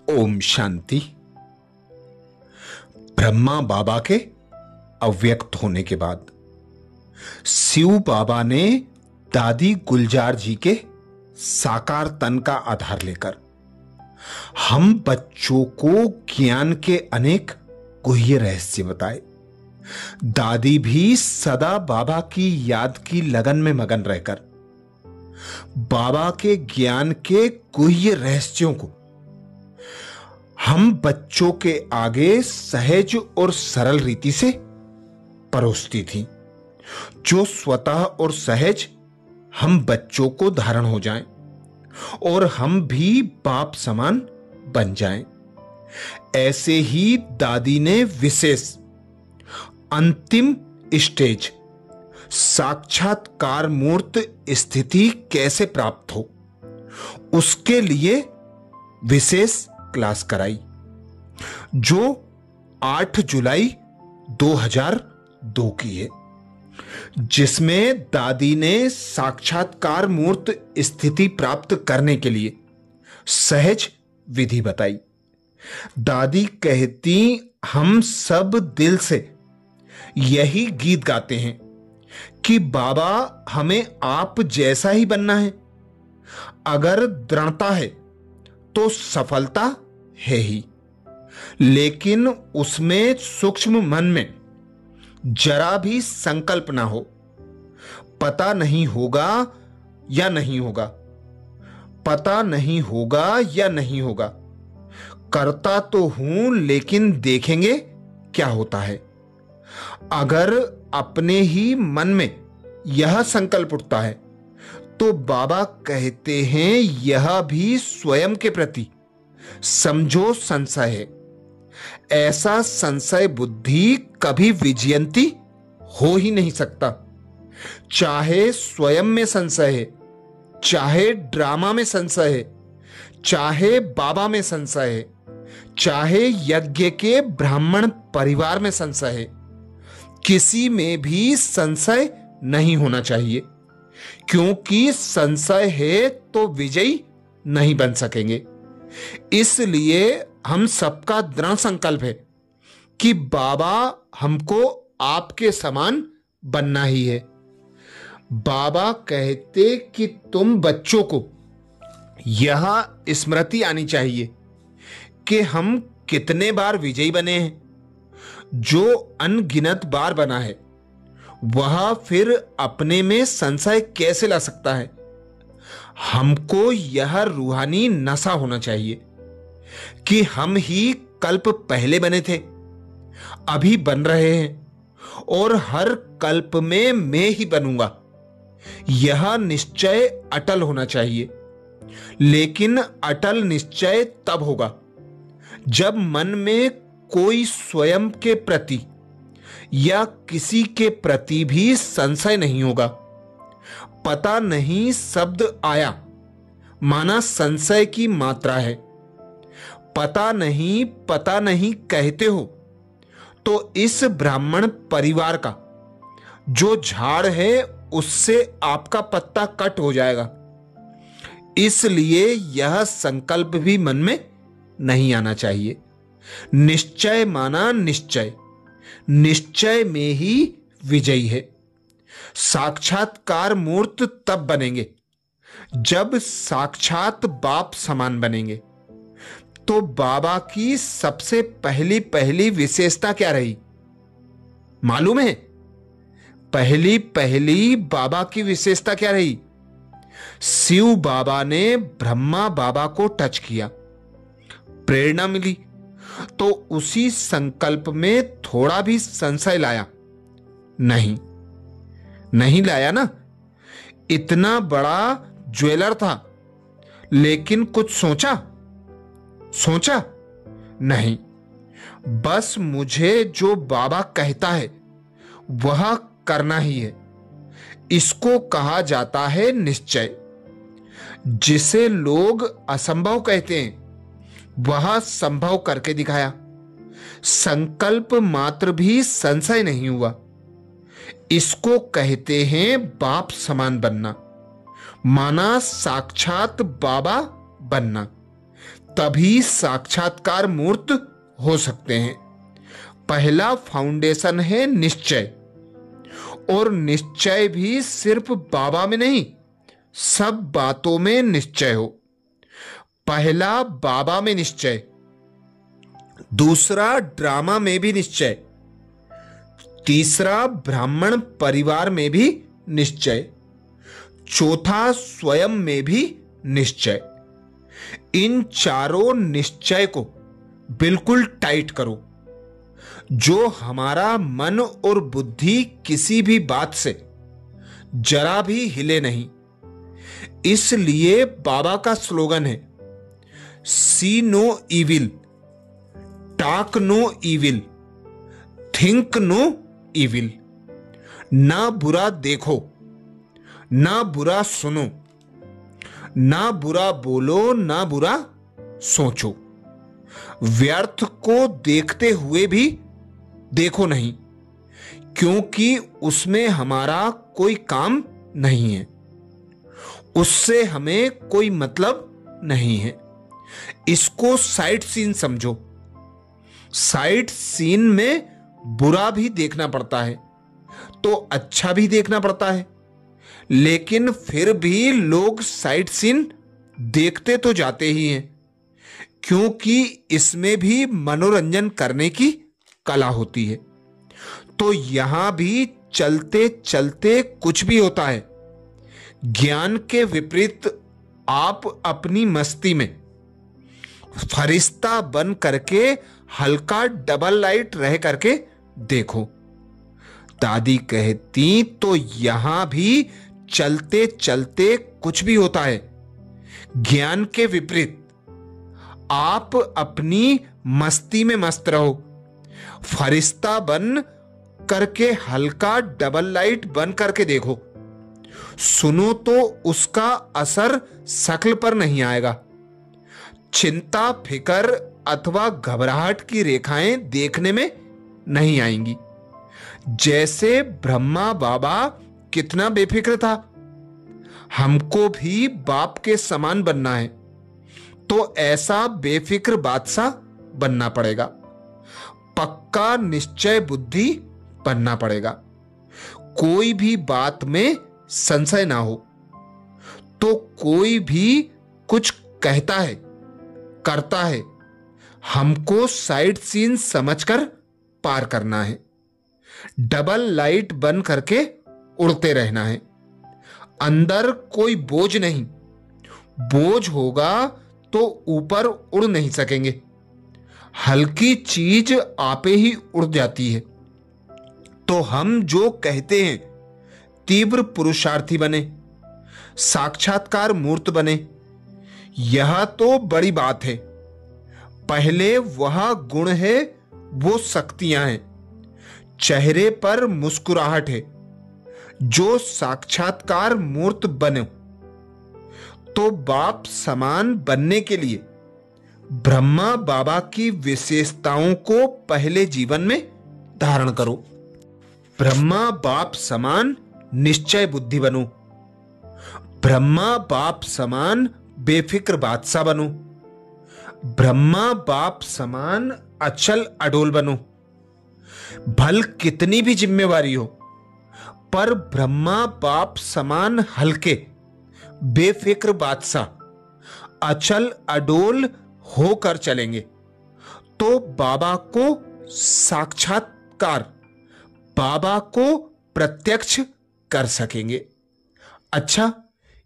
ओम शांति। ब्रह्मा बाबा के अव्यक्त होने के बाद शिव बाबा ने दादी गुलजार जी के साकार तन का आधार लेकर हम बच्चों को ज्ञान के अनेक गुह्य रहस्य बताए। दादी भी सदा बाबा की याद की लगन में मगन रहकर बाबा के ज्ञान के गुह्य रहस्यों को हम बच्चों के आगे सहज और सरल रीति से परोसती थी, जो स्वतः और सहज हम बच्चों को धारण हो जाएं और हम भी बाप समान बन जाएं। ऐसे ही दादी ने विशेष अंतिम स्टेज साक्षात्कार मूर्त स्थिति कैसे प्राप्त हो, उसके लिए विशेष क्लास कराई, जो 8 जुलाई 2002 की है, जिसमें दादी ने साक्षात्कार मूर्त स्थिति प्राप्त करने के लिए सहज विधि बताई। दादी कहती, हम सब दिल से यही गीत गाते हैं कि बाबा हमें आप जैसा ही बनना है। अगर दृढ़ता है तो सफलता है ही, लेकिन उसमें सूक्ष्म मन में जरा भी संकल्प ना हो, पता नहीं होगा या नहीं होगा, पता नहीं होगा या नहीं होगा, करता तो हूं लेकिन देखेंगे क्या होता है। अगर अपने ही मन में यह संकल्प उठता है तो बाबा कहते हैं यह भी स्वयं के प्रति समझो संशय है। ऐसा संशय बुद्धि कभी विजयंती हो ही नहीं सकता। चाहे स्वयं में संशय है, चाहे ड्रामा में संशय है, चाहे बाबा में संशय है, चाहे यज्ञ के ब्राह्मण परिवार में संशय है, किसी में भी संशय नहीं होना चाहिए, क्योंकि संशय है तो विजयी नहीं बन सकेंगे। इसलिए हम सबका दृढ़ संकल्प है कि बाबा हमको आपके समान बनना ही है। बाबा कहते कि तुम बच्चों को यह स्मृति आनी चाहिए कि हम कितने बार विजयी बने हैं। जो अनगिनत बार बना है वह फिर अपने में संशय कैसे ला सकता है। हमको यह रूहानी नशा होना चाहिए कि हम ही कल्प पहले बने थे, अभी बन रहे हैं और हर कल्प में मैं ही बनूंगा। यह निश्चय अटल होना चाहिए, लेकिन अटल निश्चय तब होगा जब मन में कोई स्वयं के प्रति या किसी के प्रति भी संशय नहीं होगा। पता नहीं शब्द आया माना संशय की मात्रा है। पता नहीं कहते हो तो इस ब्राह्मण परिवार का जो झाड़ है उससे आपका पत्ता कट हो जाएगा। इसलिए यह संकल्प भी मन में नहीं आना चाहिए। निश्चय माना निश्चय, निश्चय में ही विजयी है। साक्षात्कार मूर्त तब बनेंगे जब साक्षात बाप समान बनेंगे। तो बाबा की सबसे पहली विशेषता क्या रही मालूम है? पहली बाबा की विशेषता क्या रही? शिव बाबा ने ब्रह्मा बाबा को टच किया, प्रेरणा मिली, तो उसी संकल्प में थोड़ा भी संशय लाया नहीं लाया ना। इतना बड़ा ज्वेलर था, लेकिन कुछ सोचा नहीं। बस मुझे जो बाबा कहता है वह करना ही है। इसको कहा जाता है निश्चय। जिसे लोग असंभव कहते हैं वह संभव करके दिखाया। संकल्प मात्र भी संशय नहीं हुआ। इसको कहते हैं बाप समान बनना, माना साक्षात बाबा बनना। तभी साक्षात्कार मूर्त हो सकते हैं। पहला फाउंडेशन है निश्चय, और निश्चय भी सिर्फ बाबा में नहीं, सब बातों में निश्चय हो। पहला बाबा में निश्चय, दूसरा ड्रामा में भी निश्चय, तीसरा ब्राह्मण परिवार में भी निश्चय, चौथा स्वयं में भी निश्चय। इन चारों निश्चय को बिल्कुल टाइट करो, जो हमारा मन और बुद्धि किसी भी बात से जरा भी हिले नहीं। इसलिए बाबा का स्लोगन है, see no evil, talk no evil, think no evil. ना बुरा देखो, ना बुरा सुनो, ना बुरा बोलो, ना बुरा सोचो। व्यर्थ को देखते हुए भी देखो नहीं, क्योंकि उसमें हमारा कोई काम नहीं है, उससे हमें कोई मतलब नहीं है। इसको साइट सीन समझो। साइट सीन में बुरा भी देखना पड़ता है तो अच्छा भी देखना पड़ता है, लेकिन फिर भी लोग साइट सीन देखते तो जाते ही हैं, क्योंकि इसमें भी मनोरंजन करने की कला होती है। तो यहां भी चलते चलते कुछ भी होता है। ज्ञान के विपरीत आप अपनी मस्ती में फरिश्ता बन करके हल्का डबल लाइट रह करके देखो। दादी कहती तो यहां भी चलते चलते कुछ भी होता है। ज्ञान के विपरीत आप अपनी मस्ती में मस्त रहो, फरिश्ता बन करके हल्का डबल लाइट बन करके देखो। सुनो तो उसका असर शक्ल पर नहीं आएगा। चिंता, फिकर अथवा घबराहट की रेखाएं देखने में नहीं आएंगी। जैसे ब्रह्मा बाबा कितना बेफिक्र था, हमको भी बाप के समान बनना है, तो ऐसा बेफिक्र बादशाह बनना पड़ेगा। पक्का निश्चय बुद्धि बनना पड़ेगा। कोई भी बात में संशय ना हो। तो कोई भी कुछ कहता है, करता है, हमको साइड सीन समझकर पार करना है। डबल लाइट बन करके उड़ते रहना है। अंदर कोई बोझ नहीं। बोझ होगा तो ऊपर उड़ नहीं सकेंगे। हल्की चीज आपे ही उड़ जाती है। तो हम जो कहते हैं, तीव्र पुरुषार्थी बने, साक्षात्कार मूर्त बने, यह तो बड़ी बात है। पहले वह गुण है, वो शक्तियां हैं, चेहरे पर मुस्कुराहट है। जो साक्षात्कार मूर्त बने, तो बाप समान बनने के लिए ब्रह्मा बाबा की विशेषताओं को पहले जीवन में धारण करो। ब्रह्मा बाप समान निश्चय बुद्धि बनो। ब्रह्मा बाप समान बेफिक्र बादशाह बनो। ब्रह्मा बाप समान अचल अडोल बनो। भल कितनी भी जिम्मेवारी हो, पर ब्रह्मा बाप समान हल्के बेफिक्र बादशाह, अचल अडोल होकर चलेंगे, तो बाबा को साक्षात्कार, बाबा को प्रत्यक्ष कर सकेंगे। अच्छा,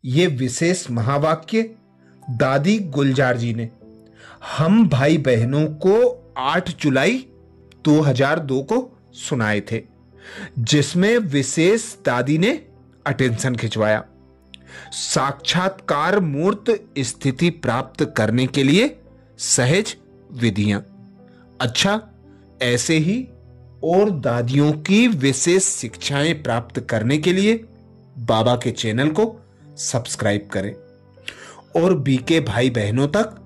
ये विशेष महावाक्य दादी गुलजार जी ने हम भाई बहनों को 8 जुलाई 2002 को सुनाए थे, जिसमें विशेष दादी ने अटेंशन खिंचवाया। साक्षात्कार मूर्त स्थिति प्राप्त करने के लिए सहज विधियां। अच्छा, ऐसे ही और दादियों की विशेष शिक्षाएं प्राप्त करने के लिए बाबा के चैनल को सब्सक्राइब करें और बीके भाई बहनों तक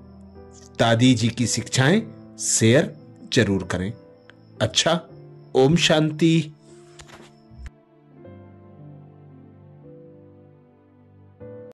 दादी जी की शिक्षाएं शेयर जरूर करें। अच्छा, ओम शांति।